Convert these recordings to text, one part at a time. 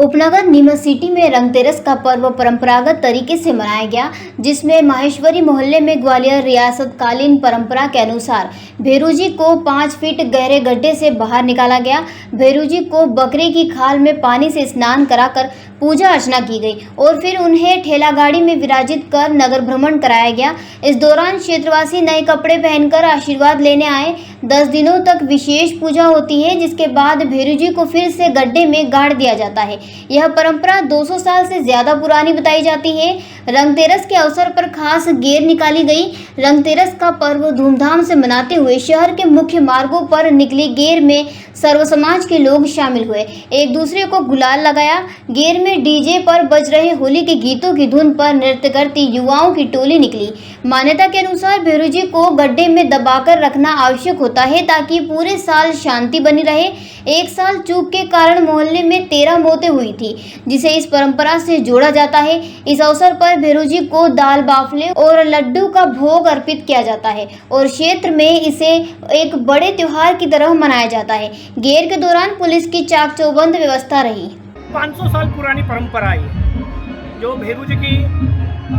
उपनगर नीमच सिटी में रंगतेरस का पर्व परंपरागत तरीके से मनाया गया, जिसमें माहेश्वरी मोहल्ले में ग्वालियर रियासतकालीन परंपरा के अनुसार भेरूजी को 5 फीट गहरे गड्ढे से बाहर निकाला गया। भेरूजी को बकरे की खाल में पानी से स्नान कराकर पूजा अर्चना की गई और फिर उन्हें ठेला गाड़ी में विराजित कर नगर भ्रमण कराया गया। इस दौरान क्षेत्रवासी नए कपड़े पहनकर आशीर्वाद लेने आए। 10 दिनों तक विशेष पूजा होती है, जिसके बाद भेरूजी को फिर से गड्ढे में गाड़ दिया जाता है। यह परंपरा 200 साल से ज्यादा पुरानी बताई जाती है। रंगतेरस के अवसर पर खास गेर निकाली गई। रंगतेरस का पर्व धूमधाम से मनाते हुए शहर के मुख्य मार्गों पर निकली गेर में सर्व समाज के लोग शामिल हुए, एक दूसरे को गुलाल लगाया। गेर में डीजे पर बज रहे होली के गीतों की धुन पर नृत्य करती युवाओं की टोली निकली। मान्यता के अनुसार भेरूजी को गड्ढे में दबाकर रखना आवश्यक होता है ताकि पूरे साल शांति बनी रहे। एक साल चूक के कारण मोहल्ले में 13 मौतें हुई थी, जिसे इस परंपरा से जोड़ा जाता है। इस अवसर पर भेरूजी को दाल बाफले और लड्डू का भोग अर्पित किया जाता है और क्षेत्र में इसे एक बड़े त्योहार की तरह मनाया जाता है। गेर के दौरान पुलिस की चाक चौबंद व्यवस्था रही। 500 साल पुरानी परंपरा है जो भेरूजी की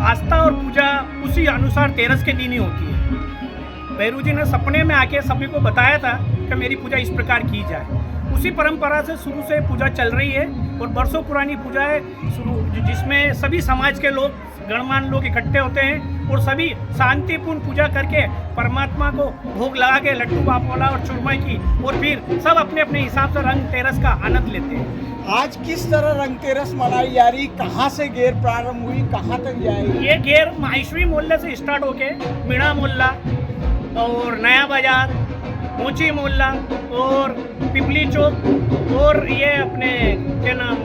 आस्था और पूजा उसी अनुसार तेरस के दिन ही होती है। भेरूजी ने सपने में आके सभी को बताया था कि मेरी पूजा इस प्रकार की जाए। उसी परंपरा से शुरू से पूजा चल रही है और बरसों पुरानी पूजा है जिसमें सभी समाज के लोग गणमान्य लोग इकट्ठे होते हैं और सभी शांतिपूर्ण पूजा करके परमात्मा को भोग लगा के लड्डू बाफला और चूरमा की और फिर सब अपने अपने हिसाब से रंगतेरस का आनंद लेते हैं। आज किस तरह रंगतेरस मनाई जा रही, कहाँ से गेर प्रारंभ हुई, कहाँ तक जाएगी? ये गेर माहेश्वरी मोहल्ले से स्टार्ट होके मीणा मोहल्ला और नया बाजार, मोची मोहल्ला और पिपली चौक और ये अपने क्या नाम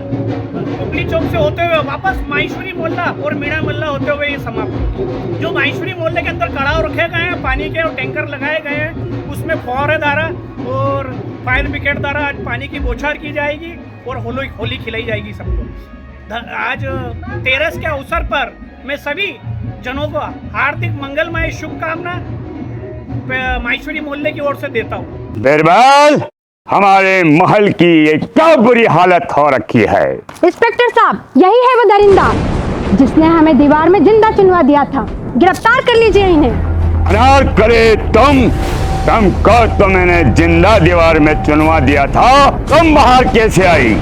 पिपली चौक से होते हुए वापस माहेश्वरी मोहल्ला और मीणा मोहल्ला होते हुए ये समाप्त होती। जो माहेश्वरी मोहल्ले के अंदर कड़ाव रखे गए हैं, पानी के और टैंकर लगाए गए हैं, उसमें फौरे द्वारा और फायर ब्रिगेड द्वारा आज पानी की बौछार की जाएगी और होली खिलाई जाएगी सबको। आज तेरस के अवसर पर मैं सभी जनों को हार्दिक मंगलमय शुभकामना माहेश्वरी मोहल्ले की ओर से देता हूँ। बिरबल, हमारे महल की ये क्या बुरी हालत हो रखी है। इंस्पेक्टर साहब, यही है वो दरिंदा जिसने हमें दीवार में जिंदा चुनवा दिया था। गिरफ्तार कर लीजिए इन्हें। अनार करे तुम को तो मैंने जिंदा दीवार में चुनवा दिया था, तुम बाहर कैसे आई?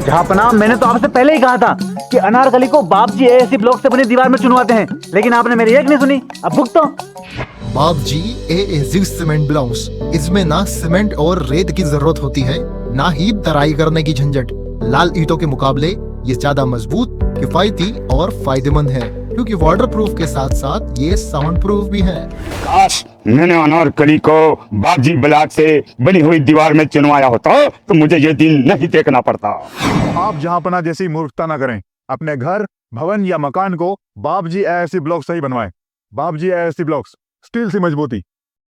जहां मैंने तो आपसे पहले ही कहा था कि अनारकली को बाप जी एएससी ब्लॉक से बनी दीवार में चुनवाते हैं, लेकिन आपने मेरी एक नहीं सुनी। अब भुगतो। बाप जी एएससी सीमेंट ब्लॉक्स, इसमें ना सीमेंट और रेत की जरूरत होती है, ना ही तराई करने की झंझट। लाल ईंटों के मुकाबले ये ज्यादा मजबूत, किफायती और फायदेमंद है, क्योंकि वाटर प्रूफ के साथ साथ ये साउंड प्रूफ भी है। काश मैंने अनारकली को बाजी ब्लॉक से बनी हुई दीवार में चुनवाया होता तो मुझे ये दिन नहीं देखना पड़ता। आप जहांपना जैसी मूर्खता न करें। अपने घर, भवन या मकान को बाप जी एएससी ब्लॉक से ही बनवाएं। बाप जी एएससी ब्लॉक्स, स्टील से मजबूती।